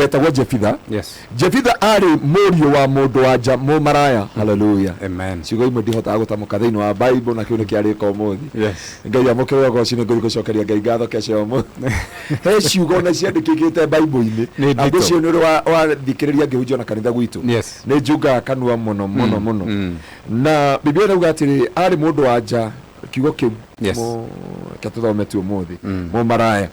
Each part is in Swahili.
wetagwo Jefitha. Yes. Jefitha ari murio wa mundu wa nja mu maraya. Hallelujah. Amen. Ciugo imwe ndihota gutamuka thiini wa Bible na kiu ni kiariko umuthi. Yes. Ngai amukire go cine ngori gucokeria Ngai ngatho kece umuthi. He ciugo na ciandikikite Bible-ini. Andu cio ni wa thikiriria ngihunjio na kanitha gwitu. Yes. Ni njunga kanua muno. Na Biblia irauga atiri ari mundu wa nja kiugo kiu. Yes. Katuthomete umuthi. Mu maraya.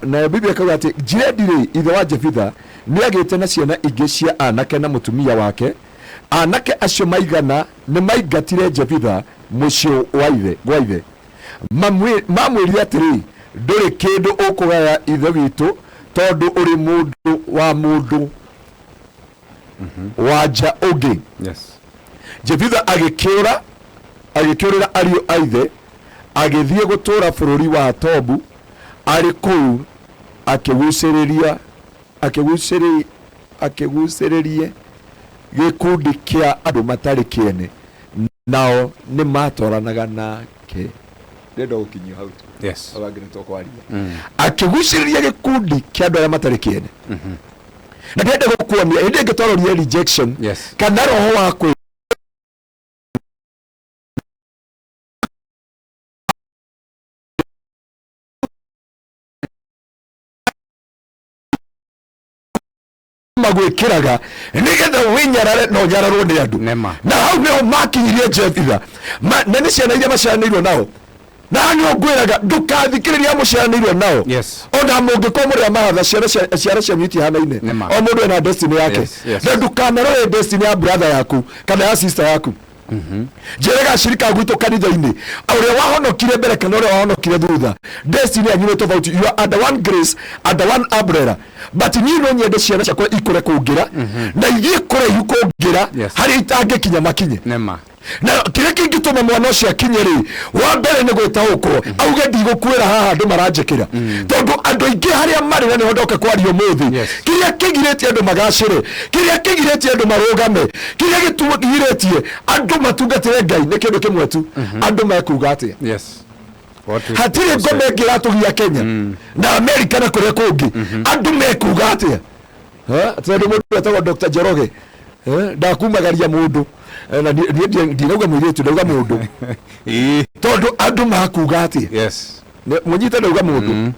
Na Biblia ikauga ati Jirendire ithe wa Jefitha ni agite na ciana ingi cia anake na mutumia wake. Anake acio maigana ni maigatire Jefitha mucio wa ithe. Mamwirire atiri nduri kindu ukugaya ithe witu tondu uri mundu wa mundu wa nja ungi. Yes. Jefitha agikiurira ariu aithe agithie gutura bururi wa Tobu ari kuu akiguciririe gikundi kia andu matari kiene nao ni matoranaga nake. Ndenda gukinyia hau tu. Yes. Abangire to kwaria. Akiguciririe gikundi kia andu matari kiene. Na ndenda gukuonia indi ngitororia rejection. Yes. Kana roho wako magwikiraga nigetha winyarare no nyararwo ni andu. Na hau niho makinyirie Jefitha. Na ni ciana iria maciaranĩirwo nao. Na ni ogwiraga ndukathikiriria muciaranĩirwo nao. Yes. Ona mungikomurira mahatha ciara cia miti hanaine. O mundu ena destiny yake. Na ndukanarore destiny ya brother yaku kana ya sister yaku. Jerega shirika gwitu kanitha-ini uria wahonokire mbere kana uria wahonokire thutha, destiny yanyu ni tofauti. You are under one grace, under one umbrella, but ni no nyende ciana ciakwa ikure kungira na igikure yukungira hari itangikinya makinye. Na kire kingituma mwana ucio akinyeri wa mbere ni gwitaukwo auge ndigukwira haha andu maranjikira tondu andu ingi haria mari na nihodoke kwario muthi kiria kigiritie andu magacire, kiria kigiritie andu marugame, kiria gitugiritie andu matungatire Ngai ni kindu kimwe tu, andu mekuga atia. Yes. Hatiri ngome ngiratugia Kenya na America na kuria kungi andu mekuga atia. Tondu mundu etagwo Dr. Njoroge ndakumagaria mundu na ndirauga mwiritu ndauga mundu tondu andu makuga atia. Yes. Munyita ndauga mundu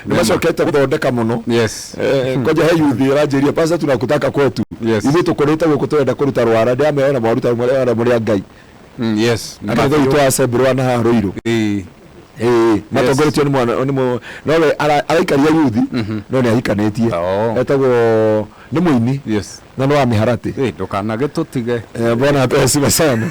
ni macokete guthondeka muno. Yes. Koja he yuthi ranjiria pasa tunakutaka kwetu. Ithu tukorete guku twenda kuruta rwara ndiameona mwaruta muri Ngai. Yes. Na ndio itwa asebirwa na haruiru. Matongoretio ni mwana no araikaria yuthi no ni ahikanetie. Etagwo ni muini. Yes. Na no amiharati. Ndukanage tutige. Bwana pesa sana.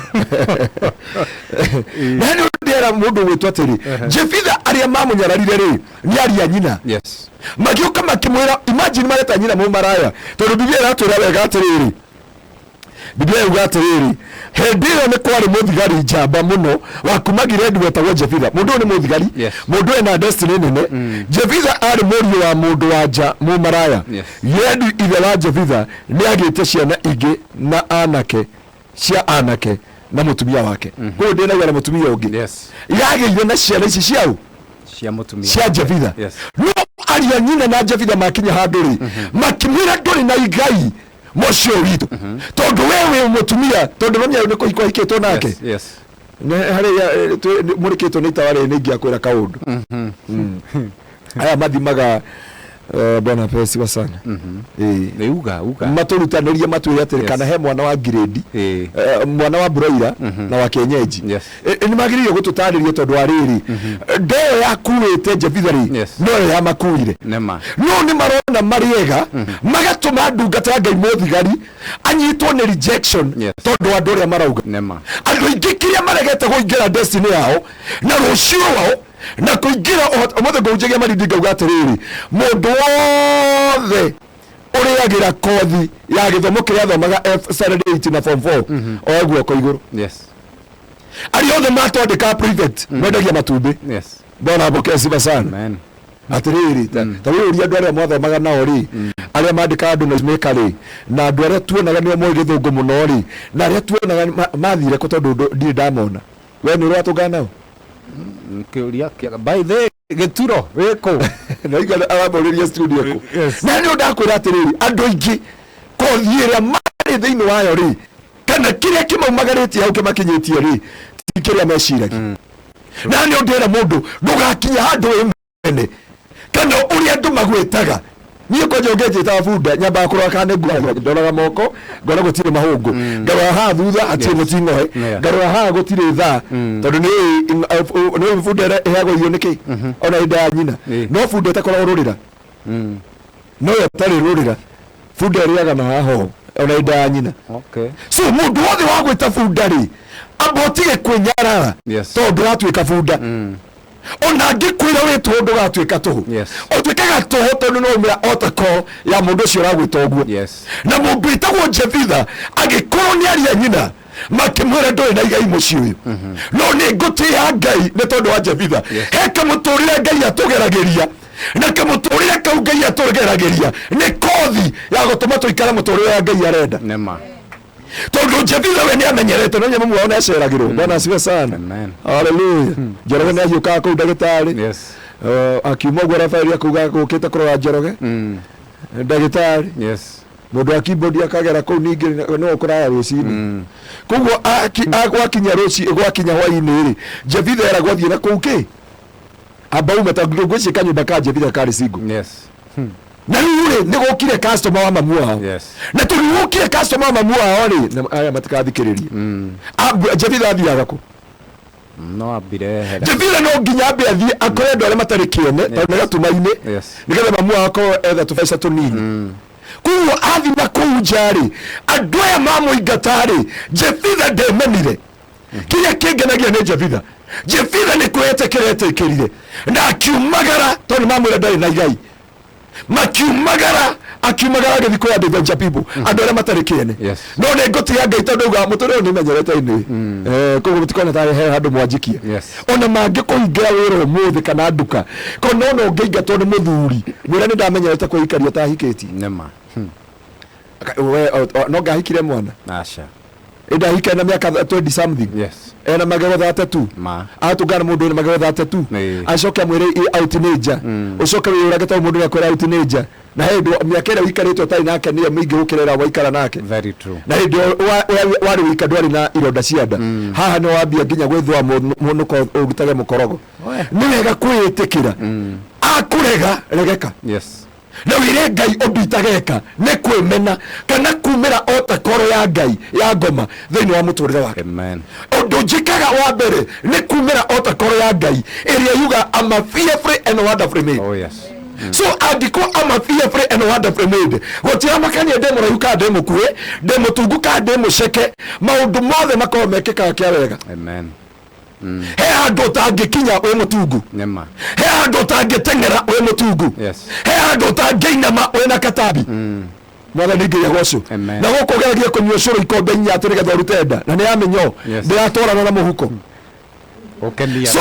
Nani ndera mundu witwa atiri Jefitha aria mamunyararire ri ni aria nyina. Yes. Magioka makimwira, imagine mareta nyina mu maraya tondu Biblia iratwira wega atiriri. Biblia yuga atiriri hendio ni kwari muthigari njamba muno wakumagire ndu wetagwo Jefitha. Mundu ni muthigari, mundu ena destiny nene. Jefitha ari murio wa mundu wa nja mu maraya. Yedu ithe wa Jefitha ni agite ciana ingi na anake cia anake na mutumia wake. Kwa ndena ya mutumia ungi. Yagire na ciana ici ciao cia mutumia cia Jefitha. No aria nyina na Jefitha makinya handuri makimwira nduri na igai mocio witu tondu wewe mutumia tondu nomya ni kuhikwa hiketwo nake. Yes. Ne hari muriketwo ni tawari ni ngia kwira kaundu. Aya mathimaga bwana pesa sana. Uga maturutanirie matwire atiri kana he mwana wa grade mwana wa broiler na wa kienyeji. Ni magiririo gututaririe tondu ariri ndeo yakuite Jefitha ri no ya makuire no ni marona mariega magatuma ndungata Ngai muthigari anyitwo ni rejection tondu andu ria marauga andu ingi kiria maregete guingira destiny yao na rucio wao na kuingira omothe ngujege marindinga ugatiriri mundu wothe uriagira kothi ya githomo kiria thomaga Saturday 8 na form 4 ogwo ko iguru. Yes. Ari othe matondeka private mwendagia matumbi. Yes. Bona abokesi sana. Amen. Atiriri tawe uria andu aria mothomaga nao ri aria mandika andu noismaker ri na andu aria tuonaga nio moe githungu muno ri na aria tuonaga mathire ko tondu ndiri ndamona we ni uratungana nao kiuria by the geturo weko na igana aboriria studio ko na ni ndakwira atiriri andu ingi kothira mari thiini wayo ri kana kiria kimaumagarĩtie hau kimakinyitie ri tikiria meciragia na ni ndira mundu ndugakinya handu wene kana uria andu magwitaga niĩ ko njongenjĩta bunda nyamba kũrora kana nĩ ndoraga moko ngona gũtirĩ mahũngũ ngarora haha thutha hatirĩ mũting'oe ngarora haha gũtirĩ thaa tondũ nĩ bunda ĩheagwo irio nĩkĩ ona hĩndĩ ya nyina no bunda ĩtakoragwo rũrĩra no yo ĩtarĩ rũrĩra bunda ĩrĩaga na haha ona hĩndĩ ya nyina so mũndũ wothe wa gwĩta bunda rĩ amba ũtige kwĩnyarara tondũ ndũratuĩka bunda ona ngikwira witwo ndugatuika tuhu otuikaga tuhu tondu no umira otako ya mundu ucio ragwita oguo na mundu itagwo Jefitha agikorwo ni aria nyina makimwira ndoi na igai muci uyu no ni nguti ya Ngai ni tondu wa Jefitha he kamuturire Ngai atugerageria na kamuturire kau Ngai atugerageria ni kothi ya gutuma tuikara muturire wa Ngai arenda nema tondu Jefitha we ni amenyerete no nyamu muone aceragirwo bwana asiwe sana haleluya Njoroge ni agiuka kuu ndagitari akiuma gwa Rafaeli akuga gukite kurora Njoroge ndagitari mundu akibodi akagera kuu ningi no kuraya rucini kuguo agwakinya ruci gwakinya hwaini ri Jefitha era gwathie na kuu ki amba umetagirwo gwicika kanyumba ka Jefitha kari singo na rĩu nĩ gũkire customer wa mamu wao na tũgũkire customer wa mamu wao rĩ aya matikathikĩrĩrie Jefitha athiaga kũ no ambire hera Jefitha no nginya ambe athiĩ akore andũ arĩa matarĩ kĩene tondũ nĩ gatuma-inĩ nĩgetha mamu wao akorwo etha tũbeca tũnini kuguo athiĩ na kũu nja rĩ andũ aya mamũingata rĩ Jefitha ndemenire kĩrĩa kĩngenagia nĩ Jefitha nĩ kwĩyetĩkĩra etĩkĩrire na akiumagara tondũ mamwĩra ndarĩ na igai makiumagara akiumagara gathi kwa adventure people andu arĩa matarĩ kĩene no nĩ ngũti ya Ngai tondũ uga mũtũrĩ ũyũ nĩ menyerete ini koguo mũtikona ta he handũ mwanjikie ona mangĩkũhingĩra wĩra ũmũthĩ kana nduka kana no ngĩingatwo nĩ mũthuri mwĩra nĩ ndamenyerete kwĩikaria ta hikĩtie nema no ngahikire mwana aca ndahika na miaka 20 something ena magego 32 atungana mundu ni magego 32 acoke mwire out teenager ucoke wĩrage ta mundu akwera out teenager na hĩndĩ miaka ĩrĩa wĩikarĩtwo ũtarĩ nake nĩyo mĩingĩ gũkĩrĩra waikara nake very true na hĩndĩ warĩ wĩika ndwarĩ na ironda cia nda haha nĩ wambia nginya gwĩthũa mũnũko ũrutage mũkorogo nĩ wega kwĩĩtĩkĩra akũrega regeka na wĩre Ngai ũndũ itageka nĩ kwĩmena kana kumĩra otakoro ya Ngai ya ngoma thĩinĩ wa mũtũrĩre wake ũndũ njĩkaga wa mbere nĩ kumĩra otakoro ya Ngai ĩrĩa yuga I'm a fearfully and wonderfully made so andiko I'm a fearfully and wonderfully made gũtira makania ndemũraihu ka ndemũkuhĩ ndemũtungu ka ndemũceke maũndũ mothe makorwo mekĩkaga kĩa wega he handũ ũtangĩkinya wĩ mũtungu he handũ ũtangĩteng'era wĩ mũtungu he handũ ũtangĩinama wĩ na katambi mwathani Ngai agocwo na gũkũ ũgeragia kũnyua ũcũrũ ikombe inya atĩ nĩgetha ũrute nda na nĩ yamenyo ndĩratwarana na mũhuko so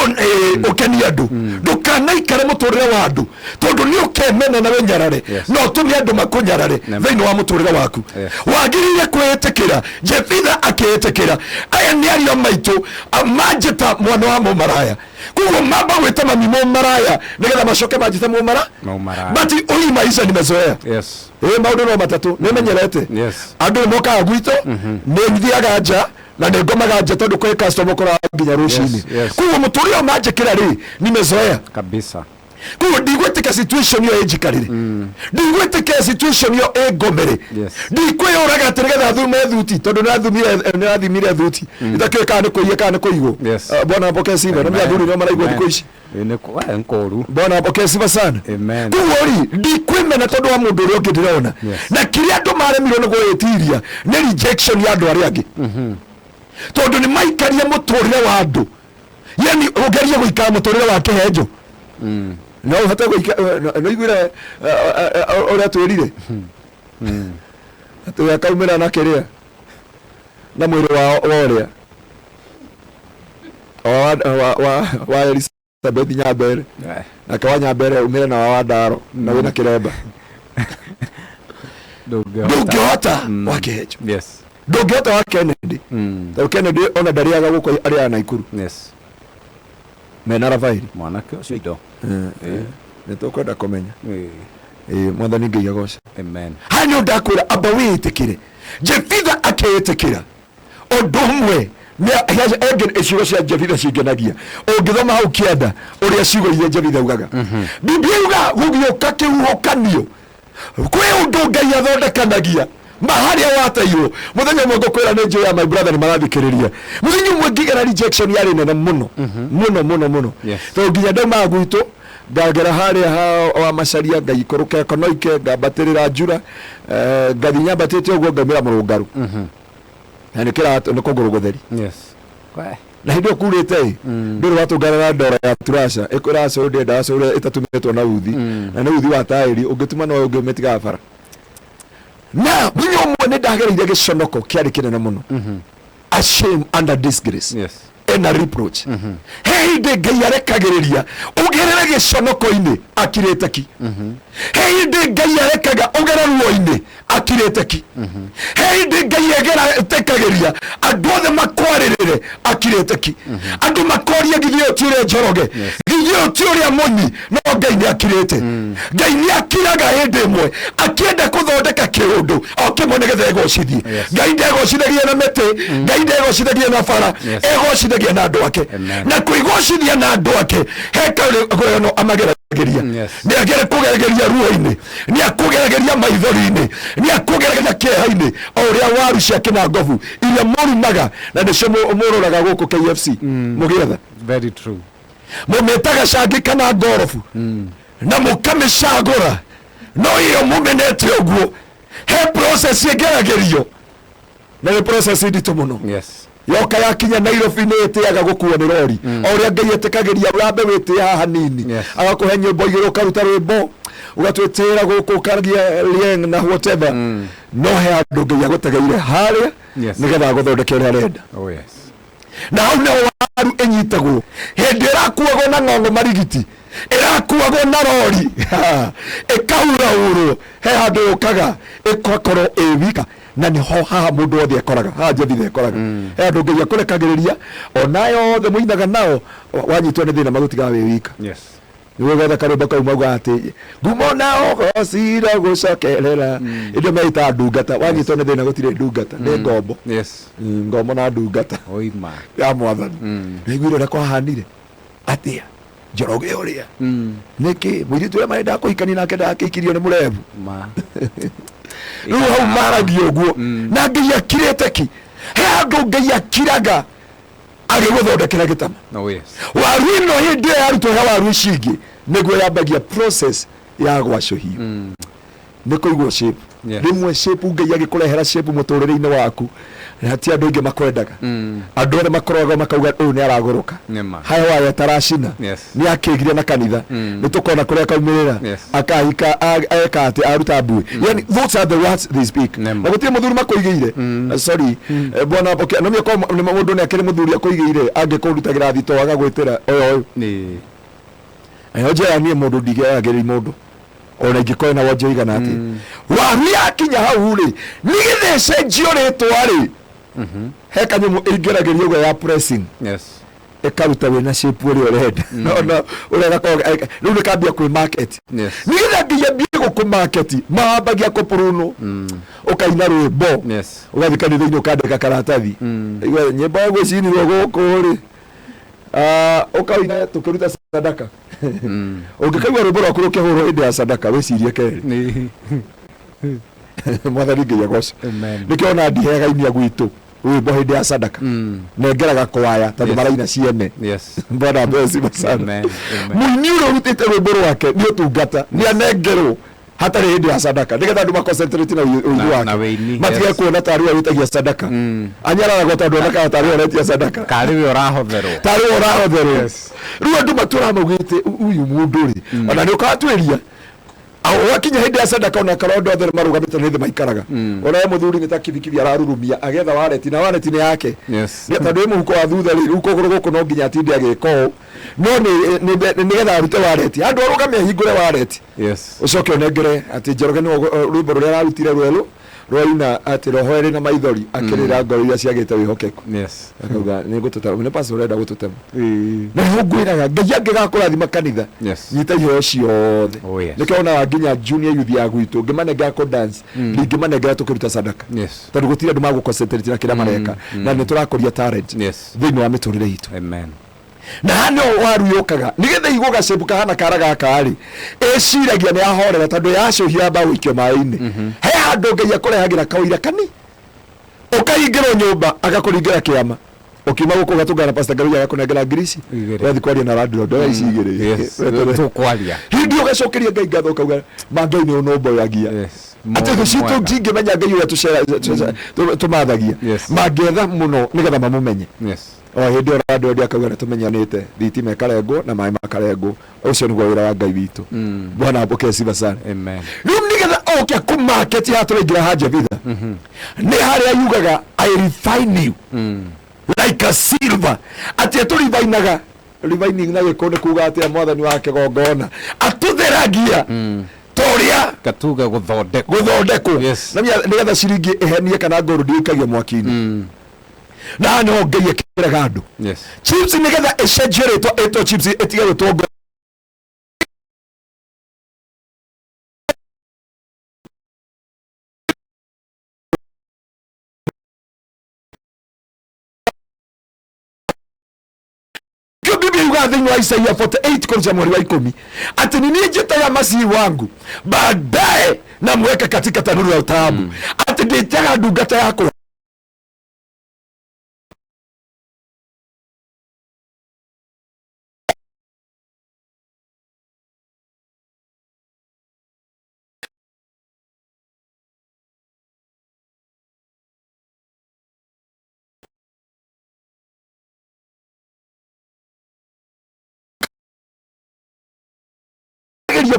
ukenia andu ndukanaikare mũtũrĩre wa andu tondu ni ukemena na wenyarare no tumi andu makunyarare thĩinĩ wa mũtũrĩre waku wagĩrĩire kwĩĩtĩkĩra Jefitha akĩĩtĩkĩra aya nĩ aria maitũ manjĩta mwana wa mũmaraya kuguo mamba gwĩta mami mũmaraya nĩgetha macoke manjĩte mũmara bati ũyi maisha nimezoea maũndũ no matatũ nĩmenyerete andũ mokaga gwitũ nĩ thiaga nja na nĩngomaga nja tondũ kwĩ customer kora nginya rũcinĩ kuguo mũtũrĩre ũyũ manjĩkĩra rĩ nimezoea kabisa kuguo ndigwĩtĩka situation ĩyo ĩnjikarĩre ndigwĩtĩka situation ĩyo ĩngomere ndikwĩyũraga atĩ nĩgetha thume thuti tondũ nĩrathimire thuti itakĩũĩ kana nĩ kũiya kana nĩ kũigwo bwana mboke siva na athuri nĩo maraigwo thikũ ici bwana mboke siva sana kuguo rĩ ndikwĩmena tondũ wa mũndũ ũrĩa ũngĩ ndĩrona na kĩrĩa andũ maremirwo nĩ gwĩtiria nĩ rejection ya andũ arĩa angĩ tondu ni maikaria mũtũrĩre wa andũ yani ũgerie gũikara mũtũrĩre wa kĩhenjo no ũhote gũikara no igwire ũrĩa twĩrire atĩ akaumĩra na kĩrĩa na mwĩrĩ wa ũrĩa wa Elizabeth Nyambere na kawa Nyambere umĩre na wa Ndaro na wĩna kĩremba ndũngĩhota wa kĩhenjo ndũngĩhota wa Kennedy tondũ Kennedy ona ndarĩaga gũkũ arĩa Naikuru mena Rafaeli mwanake ũcio indo nitukwenda kumenya mwathani Ngai agoca. Amen. Hanyo ndakwira amba witikire Jefitha akitikira undu umwe ege icigo cia Jefitha cingenagia ungithoma hau kienda uria ciugo iria Jefitha ugaga Biblia uga gugioka kihuhokanio kwi undu Ngai athondekanagia mahali wateirwo muthenya mwe ngukwira ni njoya my brother ni marathikiriria muthenya mwe ngigera rejection yari nene muno muno to nginya ndauma gwitu ngagera haria wa macaria ngaikũrũka Konoike ngambatĩrĩra njura ngathinya mbatĩte ũguo ngaumĩra mũrũngaru na nĩkĩra nĩkũngũrũ gũtheri na hĩndĩ ũkurĩte ndũrĩ watũngarara ndoro ya turasha ĩkũraca ũndĩ ndaca ũrĩa ĩtatũmĩtwo na uthi na nĩ uthi wa taĩri ũngĩtuma no ũngĩmĩtiga bara na mũthenya ũmwe nĩ ndagereire gĩconoko kĩarĩ kĩnene mũno a shame under disgrace and a reproach he hĩndĩ Ngai arekagĩrĩria ũgerere gĩconoko-inĩ akirĩte ki he hĩndĩ Ngai arekaga ũgere ruo-inĩ akirĩte ki he hĩndĩ Ngai etekagĩria andũ othe makwarĩrĩre akirĩte ki andũ makoria githio ti ũrĩa Njoroge githio ti ũrĩa Mũnyi no Ngai nĩ akirĩte Ngai nĩ akiraga hĩndĩ ĩmwe akĩenda kũthondeka kĩũndũ o kĩmwe nĩgetha egocithie Ngai ndegocithagia na mĩtĩ Ngai ndegocithagia na bara egocithagia na andũ ake na kwĩgocithia na andũ ake hekaũno amagerageria nĩ agere kũgerageria ruo-inĩ nĩ akũgerageria maithori-inĩ nĩ akũgerageria kĩeha-inĩ o ũrĩa waru ciake na ngobu iria mũrumaga na nĩcio mũrũraga gũkũ KFC mũgĩetha very true mũmĩtaga cangi kana ngorobu na mũkamĩcagũra no iyo mũmenete ũguo he process ĩngeragerio na nĩ process nditũ mũno yoka yakinya Nairobi nĩ ĩtĩaga gũkuo nĩ rori o ũrĩa Ngai etĩkagĩria ũrambe wĩtĩa haha nini agakũhe nyĩmbo igĩrĩ ũkaruta rwĩmbo ũgatwĩtĩra gũkũ ũkagia lieng na whatever no he andũ Ngai agũtegeire harĩa nĩgetha agũthondeke ũrĩa arenda na hau nĩho waru ĩnyitagwo hĩndĩ ĩrakuagwo na ng'ong'o marigiti ĩrakuagwo na rori ĩkahuraurwo he handũ yũkaga ĩgakorwo ĩwika na niho haha mũndũ wothe ekoraga haha Jefitha ekoraga he andũ Ngai akũrekagĩrĩria onayo othe mũinaga nao wanyitwo nĩ thĩna magũtigaga wĩ wika nĩguo gwetha karũmba kau mauga atĩ ngumo nao gocira gũcokerera indo meita ndungata wanyitwo nĩ thĩna gũtirĩ ndungata nĩ ngombo ngombo na ndungata ya Mwathani nĩiguire ũrĩa kwahanire atĩa Njoroge ũrĩa nĩkĩ mũirĩtu ũrĩa marenda kũhikania nake ndakĩikirio nĩ mũrebu rĩu hau maragio ũguo na Ngai akirĩte ki he andũ Ngai akiraga agĩgũthondekera gĩtama waru ĩno hĩndĩ ĩyo yarutwo he waru ici ingĩ nĩguo yambagia process ya gwacũhio nĩ kũigwo shape rĩmwe shape Ngai agĩkũrehera shape mũtũrĩre-inĩ waku na ti andũ aingĩ makwendaga andũ othe makoroga makauga ũyũ nĩ aragũrũka haya waya taracina nĩ akĩgire na kanitha nĩ tũkona kũrĩa akaumĩrĩra akahika eka atĩ aruta mbuĩ yani those are the words they speak na gũtirĩ mũthuri makũigĩire sorry bwana no mĩako mũndũ nĩ akĩrĩ mũthuri akũigĩire angĩkũrutagĩra thito agagwĩtĩra ũyũ ayo njĩra niĩ mũndũ ndigagĩrĩria mũndũ ona ingĩkorwo na wonje igana atĩ waru yakinya hau rĩ nĩgĩthece njio rĩtwa rĩ he kanyamũ ĩngĩragĩria ũguo ya pressing ĩkaruta wĩna shape ũrĩa ũrenda no ũrĩa rĩu nĩkambia kwĩ market nĩgetha nginya mbie gũkũ market mahambagia kũpũrũnũ ũkaina rwĩmbo ũgathiĩ kanitha-inĩ ũkandĩka karatathi nyĩmbo ya gwĩcinirwo gũkũ rĩ ũkaina tũkĩruta sadaka ũngĩkaigua rwĩmbo rwaku rũkĩhũrwo hĩndĩ ya sadaka wĩcirie kerĩ Mwathani Ngai agoce nĩkĩo ona ndiheaga inia gwitũ rwĩmbo hĩndĩ ya sadaka nengeraga kwaya tondũ maraina ciene Bwana ameziba sana mũini ũrĩa ũrutĩte rwĩmbo rwake nĩ ũtungata nĩ anengerwo hatarĩ hĩndĩ ya sadaka nĩgetha andũ maconcentrate na ũigi wake matige kuona tarĩ we wĩtagia sadaka anyararagwo tondũ onakaga tarĩ we ũretia sadaka tarĩ ũrahotherwo rĩu andũ matũramaugĩte uyu mũndũ rĩ ona nĩ ũkatuĩria wakinya hĩndĩ ya sadaka ona karondo othe marũgamĩte nĩ thĩ maikaraga ona mũthuri nĩ ta kibikibi ararurumia agetha wareti na wareti nĩ yake tondũ mũhuko wa thutha rĩ rĩu kũgũrũ gũkũ no nginya atinde agĩka ũũ no nĩgetha arute wareti handũ arũgame ahingũre wareti ũcoke ũnengere atĩ Njoroge nĩ rwĩmbo rũrĩa ararutire rwerũ roina ati roho eri na maithori akirira ngoro iria ciagite wihokeku Yes. akauga ni gututema ni pastor enda gututema na ngwiraga ngai angigakurathima kanitha Yes. nyita iheo ciothe Oh, yes. nikona nginya junior youth ya gwitu ngimanengera ko dance ngimanengera tukiruta sadaka Yes. tondu gutire ndu magu concentrate na kira mareka na ni turakoria talent Yes. thiini wa miturire itu Amen. na hano waru yukaga nigetha igwo gacebuka hana kara gakari eciragia ni ahorera tondu yacuhia mbaũ ikio maĩ-inĩ he handũ ngai akũrehagira kaũira kani ũkaingĩrwo nyũmba agakũringĩra kĩama ukiuma guku gatungana pastor Garuya agakunengera ngirici wethi kwaria na landlord oya ici igĩrĩ Yes. Tukwaria. hindi ugacokeria ngai ngatho ukauga mangai ni unomboyagia Yes. ati gucito ngingimenya ngai uria tucera tumathagia mangietha muno nigetha mamumenye Yes. o hindi orando ndi akauga tumenyanite thitima ikarengwo na maĩ makarengwo ucio niguo wĩra wa ngai witũ bwana apokee sifa sana Amen. rĩu nigetha oke ku market ya tũraingĩra hanja vitha nĩ harĩa yugaga I refine you like a silver ati tũrivainaga refining na gĩkũnĩ kuga atĩ mwathani wa kĩgongona atũtheragia toria Katuga guthondekwo. Yes. Na nigetha ciringi ihenie kana ngũrũ ndikagio mwaki-inĩ na no ngai ekĩraga andũ Yes. chips nigetha icenjie rĩtwa chips itige gũtwo Biblia yuga thĩinĩ wa Isaia 48 kuanzia mweri wa 10 ati ni njitaga masihi wangu baadaye na mweka katika tanuru ya utamu ati nditaga ndungata yako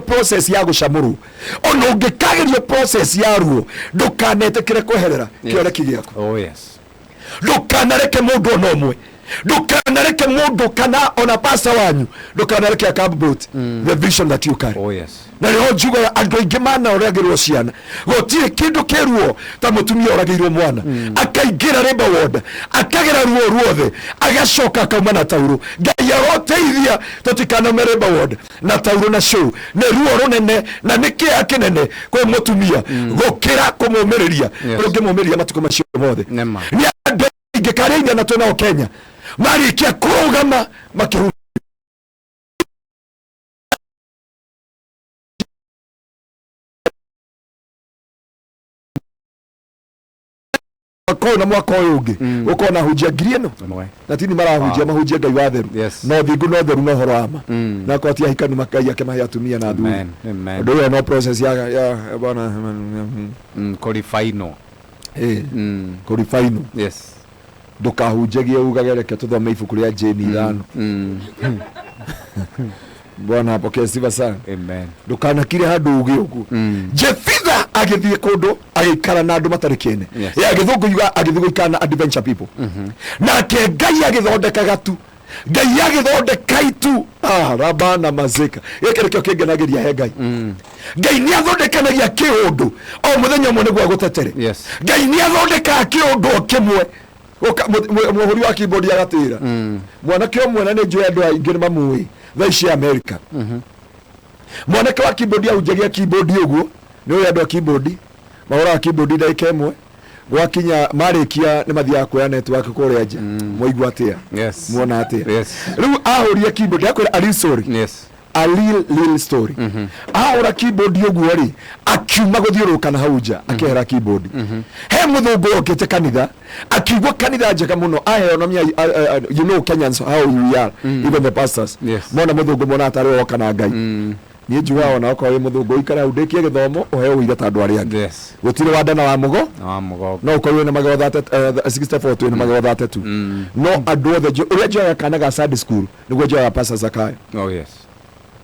process ya gucamuru ono ngikagerio process ya ruo ndukanetekere kweherera kioreki giako. Oh yes. Ndukanareke mundu ono omwe ndukanareke mundu kana ona pasa wanyu ndukanareke akabut the vision that you carry. Oh yes. Na leo njuga andu aingi mana oragirwo ciana gotire kindu kiruo ta mutumia oragirwo mwana akaingira reba woda akagera ruo ruothe agacoka kauma na tauro ngai aroteithia tutikana mereba woda na tauro na show ne ruo runene na nikia kinene kwa mutumia gukira kumumiriria kuruge mumiriria matuko macio mothe ni andu aingi kareinya na tuna Kenya marikia kurugama makiru na mwaka uyu ungi ukona hujia ngiri ino na tini marahujia mahujia ngai wa theru no thingu no theru no horo ama na kwa tia hikani makai yake mahi atumia na thu ndio no process ya bwana qualifyino qualifyino yes ndukahunjagie ugagereke tuthome ibuku ria Jane 5 bwana apokee sifa sana amen ndukanakire handu ugi ugu Jefitha agithie kundu agikara na andu matari kene ya githungu yuga agithungu ikana adventure people na ke ngai agithondeka gatu ngai agithondeka itu rabana mazeka yekerekio kingenagiria he ngai ngai ni athondekanagia kiundu o muthenya mwe niguo gutetere ngai ni athondeka kiundu kimwe muhuri wa keyboard agatira mwanake omwe na njuya andu aingi mamui thaici America mwanake wa keyboard aunjagia keyboard uguo ni uyu andu a keyboard mahora keyboard ndaika imwe gwakinya marikia ni mathia kuya network kuria nja moigwa atia muona atia riu ahuria keyboard akwira ali sorry a little story ahora keyboard uguo ri akiuma guthiuruka na hauja akehera keyboard he muthungu okete kanitha akigwa kanitha njega muno aheonomia you know Kenyans how you are even the pastors mona muthungu mona atari oka na ngai ni njuga ona okwo muthungu ikara undekie githomo uheo uira tandu ari angi gutire wadana wa mugo no ukorwo na magetha 64 na magetha 32 no andu othe uria njoya kana ga Sunday school niguo njoya pastor Zakayo. Oh yes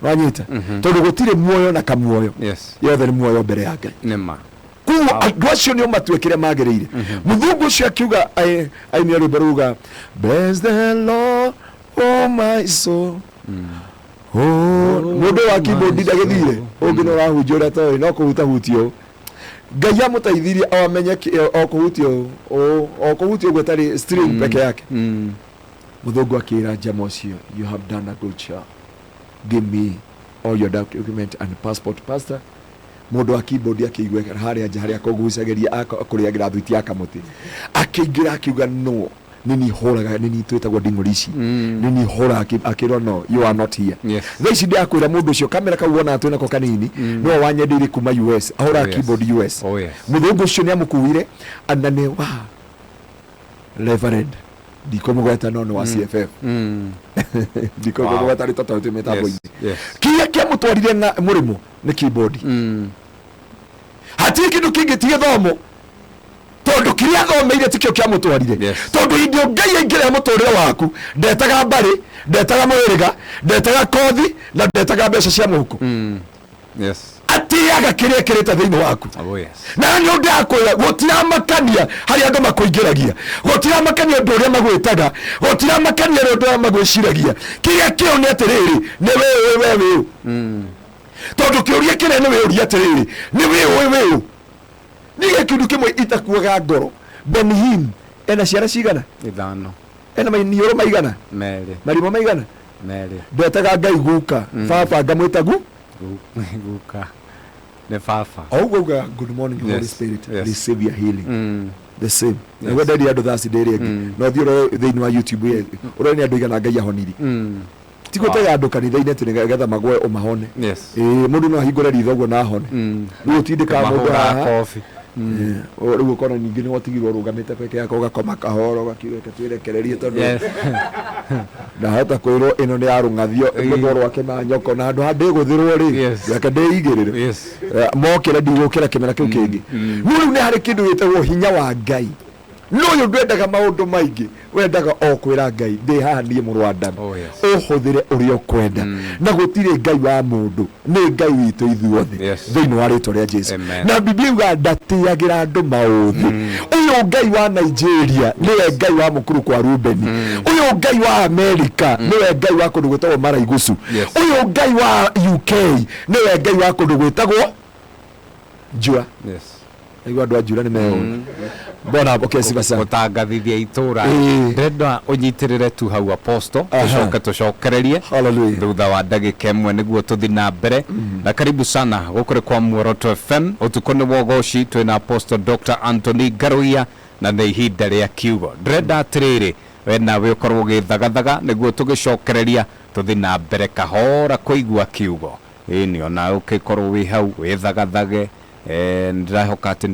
wanyita tondu gutire muoyo na kamuoyo yothe ni muoyo mbere ya ngai nema kuwa andu acio ni matwekire magirire muthungu ucio akiuga aini ruberuga bless the Lord oh my soul mundu wa keyboard ndagithire ungi no rahunjia uria toy no kuhuta hutio Ngai amũteithirie o amenye o kũhutio gwetari string peke yake. Mũthũngũ akĩra jamaa ũcio, you have done a good job, give me all your document and passport. Pastor mũndũ wa keyboard akĩigua harĩa nja harĩa kũgucagĩria akũrĩagĩra thuiti ya kamuti akĩingĩra akiuga no nini horaga nini twetagwo nding'orici nini hora akĩrwo no you are not here. Thaa ici ndiakwĩra mũndũ ũcio kamera kau wona atwĩ nako kanini no wanyendeire kuma US ahora keyboard US. Mũthũngũ ũcio nĩ amũkuire anane wa Reverend ndikomũgweta no wa CFF ndikomũgweta rĩtata tũ mĩtambo-inĩ kĩrĩa kĩamũtwarire na mũrĩmo nĩ keyboard. Hatirĩ kĩndũ kĩngĩ ti gĩthomo tondũ kĩrĩa athomeire tikĩo kĩamũtwarire tondũ hĩndĩ ĩyo Ngai aingĩra mũtũrĩre waku ndetaga mbarĩ ndetaga mũhĩrĩga ndetaga kothi na ndetaga mbeca cia mũhuko atiaga kĩrĩa kĩrĩte thĩinĩ waku. Na nĩ ũndũ akwĩra gũtiramakania harĩa andũ makũingĩragia gũtiramakania ũndũ ũrĩa magwĩtaga gũtiramakania ũndũ ũrĩa magwĩciragia kĩrĩa kĩo nĩ atĩrĩrĩ nĩ wĩũ tondũ kĩũria kĩrĩa nĩ wĩũria atĩrĩrĩ nĩ wĩũ nĩ kĩndũ kĩmwe itakuaga ngoro. Benhim ena ciara cigana 5 ena mainiũrũ maigana 2 marimo maigana 2 ndetaga Ngai guka baba ngamwĩta guka ne fafa auga good morning Holy Spirit receive your healing the same na wenda ndi andu thasi ndiri ngi no thioro thĩinĩ wa YouTube ye uroni andu igana Ngai ahoniri tigotega andu kanitha-inĩ tĩ nĩgetha magwe umahone mũndũ no ahingũre ritho ũguo na ahone rĩu ũtindĩka mũndũ haha rĩu ũkona ningĩ nĩ watigirwo ũrũgamĩte peke yako ũgakoma kahora ũgakiuga twĩrekererie tondũ ndahota kwĩrwo ĩno nĩ yarũng'athio mũthoro wake na nyoko na andũ handĩgũthĩrwo rĩ reke ndĩigĩrĩre mokĩra ndigũkĩra kĩmera kĩu kĩngĩ. Rĩu nĩ harĩ kĩndũ gĩtagwo hinya wa Ngai n'ũyũ ndwendaga maũndũ maingĩ wendaga o kwĩra Ngai ndĩ haha niĩ mũrũ wa Daudi ũhũthĩre ũrĩa ũkwenda na gũtirĩ Ngai wa mũndũ nĩ Ngai witũ ithuothe thĩinĩ wa rĩtwa rĩa Jesũ. Na Biblia yuga ndatĩagĩra andũ maũthĩ. Ũyũ Ngai wa Nigeria nĩwe Ngai wa mũkuru kwa Rubeni. Ũyũ Ngai wa Amerika nĩwe Ngai wa kũndũ gwĩtagwo Maraigusu. Ũyũ Ngai wa UK nĩwe Ngai wa kũndũ gwĩtagwo Njua. Aigua andũ a Njura nĩ meũĩ bona okay siba sana gutangathithia itura ndenda unyitirire tu hau apostle tucokererie thutha wa ndagika ĩmwe nĩguo tuthi na mbere na karibu sana gũkũrĩ kwa Muoroto FM ũtukũ nĩ wogoci twĩna apostle Dr. Anthony Garuia na nĩ ihinda rĩa kiugo ndĩrenda atĩrĩrĩ we nawe ũkorwo ũgĩthagathaga nĩguo tũgĩcokereria tuthi na mbere kahora kũigua kiugo ĩni ona ũkĩkorwo wĩ hau wĩthagathage ndĩrahoka atĩ